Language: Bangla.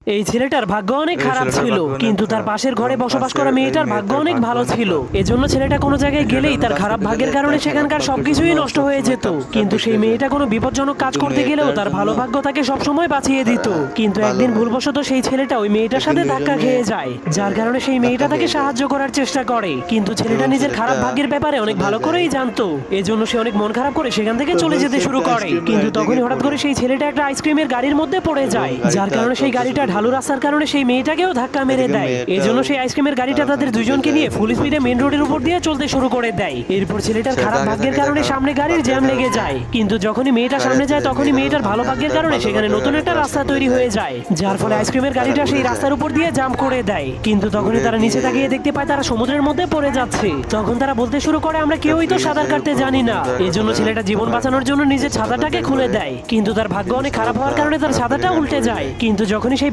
এই ছেলেটার ভাগ্য অনেক খারাপ ছিল, কিন্তু তার পাশের ঘরে বসবাস করা মেয়েটার ভাগ্য অনেক ভালো ছিল। এজন্য ছেলেটা কোনো জায়গায় গেলেই তার খারাপ ভাগ্যের কারণে সেখানকার সবকিছুই নষ্ট হয়ে যেত। কিন্তু সেই মেয়েটা কোনো বিপজ্জনক কাজ করতে গেলেও তার ভালো ভাগ্য তাকে সবসময় বাঁচিয়ে দিত। কিন্তু একদিন ভুলবশত সেই ছেলেটা ওই মেয়েটার সাথে ধাক্কা খেয়ে যায়, যার কারণে সেই মেয়েটা তাকে সাহায্য করার চেষ্টা করে। কিন্তু ছেলেটা নিজের খারাপ ভাগ্যের ব্যাপারে অনেক ভালো করেই জানতো, এজন্য সে অনেক মন খারাপ করে সেখান থেকে চলে যেতে শুরু করে। কিন্তু তখনই হঠাৎ করে সেই ছেলেটা একটা আইসক্রিমের গাড়ির মধ্যে পড়ে যায়, যার কারণে সেই গাড়িটা ঢালু রাস্তার কারণে সেই মেয়েটাকেও ধাক্কা মেরে দেয়। এজন্য সেই আইসক্রিমের গাড়িটা তাদের দুজনকে নিয়ে ফুল স্পিডে মেন রোডের উপর দিয়ে চলতে শুরু করে দেয়। এরপর ছেলেটার খারাপ ভাগ্যের কারণে সামনে গাড়ির জ্যাম লেগে যায়, কিন্তু যখনই মেয়েটা সামনে যায় তখনই মেয়েটার ভালো ভাগ্যের কারণে সেখানে নতুন একটা রাস্তা তৈরি হয়ে যায়, যার ফলে আইসক্রিমের গাড়িটা সেই রাস্তার উপর দিয়ে জাম্প করে দেয়। কিন্তু তখনই তারা নিচে তাকিয়ে দেখতে পায় তারা সমুদ্রের মধ্যে পড়ে যাচ্ছে। তখন তারা বলতে শুরু করে, আমরা কেউই তো সাঁতার কাটতে জানি না। এজন্য ছেলেটা জীবন বাঁচানোর জন্য নিজের ছাতাটাকে খুলে দেয়, কিন্তু তার ভাগ্য অনেক খারাপ হওয়ার কারণে তার ছাতাটা উল্টে যায়। কিন্তু যখনই সেই